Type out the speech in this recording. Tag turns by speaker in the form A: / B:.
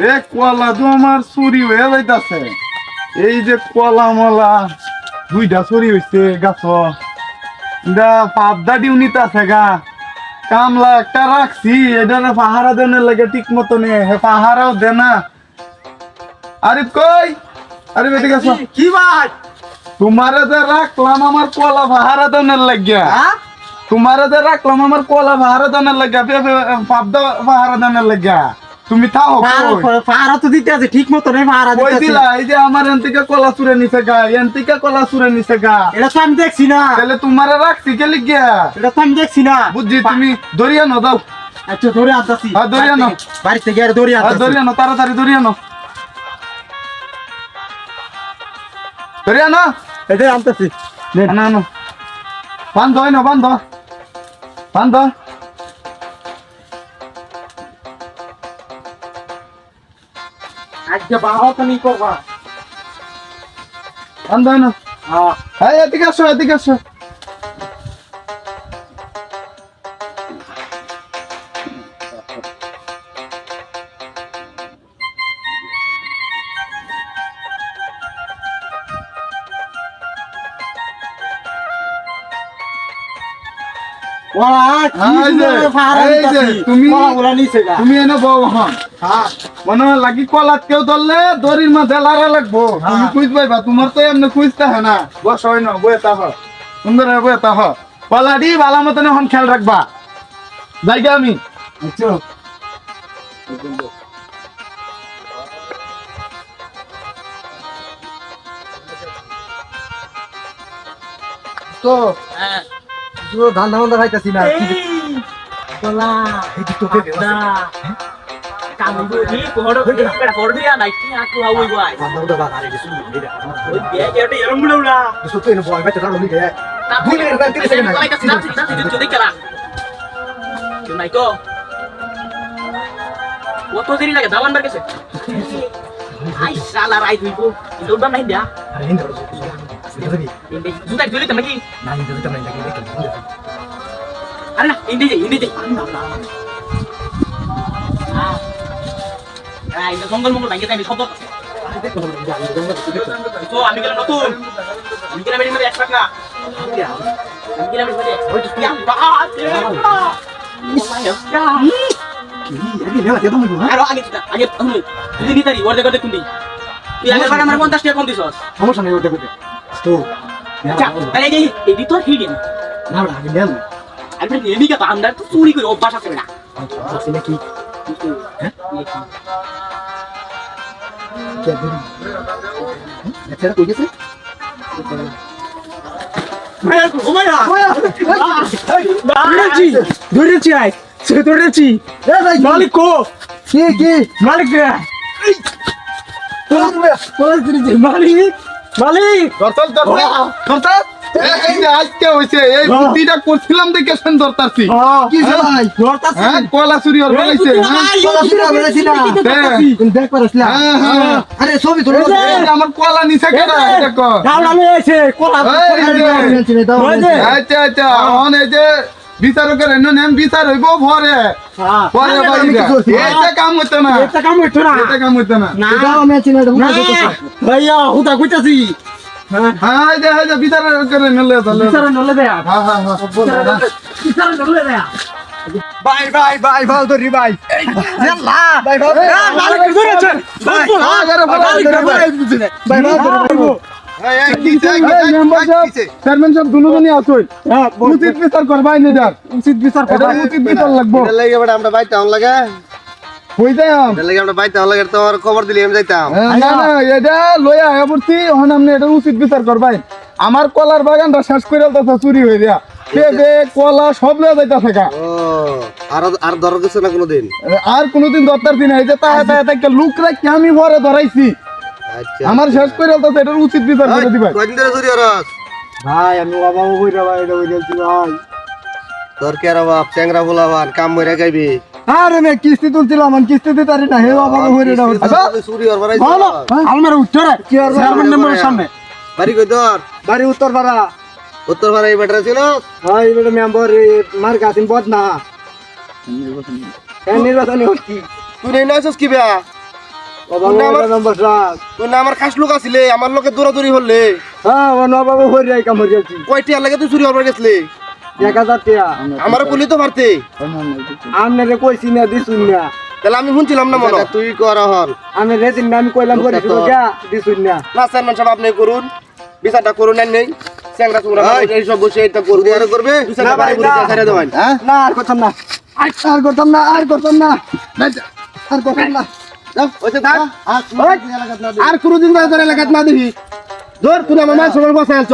A: রে কলা তো আমার চুরি হয়ে যাইতাছে। এই যে কলা মলা দুইটা চুরি হয়েছে গাছ, পাবদা ডিউনিতে আছে গা। কামলা একটা রাখছি, এটা পাহারা দেনের লাগে ঠিক মতো নে, পাহারাও দে না। আরে কই, আরে বেটি গাছ
B: কি ভাই
A: তোমারে যে রাখলাম আমার কলা পাহারা দেনের লাগিয়া, তোমারে যে রাখলাম আমার কলা পাহারা দেনের লাগিয়া, পাবদা পাহারা দেনের লাগিয়া, তুমি থাও
B: পাহারা তো দিতে আছে ঠিক মতো নেই পাহারা
A: কই
B: দিতে
A: দিলা? এই যে আমার এনতিকে কলা চুরে নিছে গা, এনতিকে কলা চুরে নিছে গা।
B: এটা তো আমি দেখছি না,
A: তাহলে তোমারে রাখছি কে লিখিয়া?
B: এটা তো আমি দেখছি না।
A: বুঝছি, তুমি দরিয়া নো দাও।
B: আচ্ছা ধরে আনতাছি।
A: হ্যাঁ দরিয়া নো,
B: বাড়িতে গিয়ে ধরে
A: হ্যাঁ
B: আনতাছি।
A: দরিয়া নো, তাড়াতাড়ি দরিয়া নো, দরিয়া নো।
B: এই যে আনতাছি।
A: না না বান্ধ হয় না, বান্ধ বান্ধ।
B: আজকে বাবা তো নি করবা।
A: বান্ধ হয় না।
B: হ্যাঁ
A: হ্যাঁ এদিকে আসো, এদিকে আসো। তুমি এনে বউ হন, মনে হয় লাগি কলাত কেউ ধরলে দড়ির মাঝে লারা লাগবো, তুমি খুঁজ পাইবা। তোমার তো এমনি খুঁজতে হয় না, বস হয় না, বয়ে তাহ সুন্দর বয়ে তাহ। কলাটি ভালো মতন এখন খেয়াল রাখবা। যাইগে আমি
B: তো ধান ধান খাইতেছি না।
C: কত দেরি লাগে দাওয়ান বার গেছে আই শালা রাই তুই কো দৌড় নাই দিয়া জুতা দিলি তো নাকি আরে না ইন্দি যে আই জঙ্গল মঙ্গল ভাঙে তাই সব তো আমি গেলাম নতুন আমি গেলাম এর মধ্যে এক্সপার্ট না আমি গেলাম এর মধ্যে ওই তুই আরো আগে আগে তুই নিতারি ওর দেখতে কোন দিই তুই আগে ভাগ আমার 50 টাকা কম দিছস
B: সমস্যা নেই ওটা করতে তো
C: আরে এই তো হিডেন
B: না না আগে নেন
C: আমি এদিকে তো আমরা তো চুরি করে অভ্যাস আছে না
B: আছে নাকি হ্যাঁ কে ধরি এটা কই গেছে ধরেছি আই সে ধরেছি মালিক কো কি মালিক মালিক মালিক
A: দরতাল দরতাল দরতাল। এই যে আজকে হইছে এই বুদ্ধিটা করছিলাম দেখে সেন দরতাছি।
B: কি ভাই ধরতাছি
A: হ্যাঁ কলা চুরি হল বলাইছে।
B: দেখ পারছিলা আরে ছবি ধরে
A: আমার কলা নিছে কেডা এটা কো
B: ডাউলালে এসে কোলা
A: আচ্ছা আচ্ছা অন এই যে বিচারকের নাম বিচার হইব ভরে পরে বাইরে এটা কাম হইতো না,
B: এটা কাম হইতো না
A: এটা কাম হইতো না।
B: এটাও আমি চিনি এটা ভাইয়া হুদা কইতাছি
A: হ্যাঁ এই যে বিচারকের নলে তাহলে
B: বিচার নলে দেয়া
A: হ্যাঁ হ্যাঁ হ্যাঁ
B: বিচার নলে দেয়া বাই বাই বাই ভাই ধরি ভাই ইয়াল্লা ভাই ভাই মালিক ধরেছে ভাই ভাই
A: চেয়ারম্যান সাহেব দুজনই আসুন, উচিত বিচার করবাই নিদার, উচিত বিচার করবা, উচিত বিচার লাগবো।
D: এটা লাগে বেটা আমরা বাইতে হন লাগে
A: কই যাম
D: এটা লাগে আমরা বাইতে হন লাগে তোমার খবর দিলি আমি যাইতাম
A: না না এটা লইয়া আয়া পড়ছি, এখন আপনি এটা উচিত বিচার করবাই। আমার কলার বাগানটা শেষ করে আলতাছে চুরি হয়ে দিয়া, পেঁপে কলা সব লইয়া যাইতাছে গা।
D: ও আর ধর গেছে না কোনোদিন
A: আর কোনোদিন দরকার দিন এই যে তাহে তাহে তাকে লুক রাখি আমি ভরে ধরাইছি,
D: আচ্ছা
A: আমার শেষ করে আলতাছে, এটার উচিত বিচার করে দিবাই।
D: কয়দিন ধরে চুরি হরস
B: ভাই আমি বাবা বইরা ভাই এটা বইলছি ভাই
D: তোর কে রে বাপ চ্যাংরা ফুলাবান কাম মইরা গাইবি
B: আরে মে কিস্তি তুলছিলাম আমি কিস্তি দিতে পারি না হে বাবা বইরা এটা
D: চুরি হর বাড়াই
B: ভালো আলমার উঠরে কি আর চেয়ারম্যান নম্বরের সামনে
D: বাড়ি কই তোর
B: বাড়ি উত্তরপাড়া
D: উত্তর পাড়া এই বেটা ছিল
B: ভাই এটা মেম্বার মার গাছিন বদনা নির্বাচনী হচ্ছি
D: তুই নেই নাইছস কি বেয়া
B: নম্বর সাত
D: তুই না আমার খাস লোক আছিলে আমার লোকে দৌড়াদৌড়ি হলে
B: হ্যাঁ নবাবু হয়ে যাই কাম হয়ে যাচ্ছি
D: কয়টি আর লাগে তুই চুরি হবার গেছলি
B: 1000 টাকা
D: আমারও বলি তো পারতে
B: আমনে কইছি না দিছুন না
D: তাহলে আমি শুনছিলাম না মনে তুই কর হন
B: আমি রেজিন না আমি কইলাম করিস দিছুন না
D: না চেয়ারম্যান সাহেব আপনি করুন বিচারটা করুন আর নেই চ্যাংরা চুংরা এই সব বসে এটা করবে আর করবে
B: না ভাই, না।
D: ছেড়ে দেবেন হ্যাঁ
B: না আর করতাম না আর করতাম না আর করতাম না আর করতাম না
D: ওইসে থাক আর কোনদিন তোর এলাকাত না দিবি ধর তুই আমার মায়ের সবার বসায় আনছ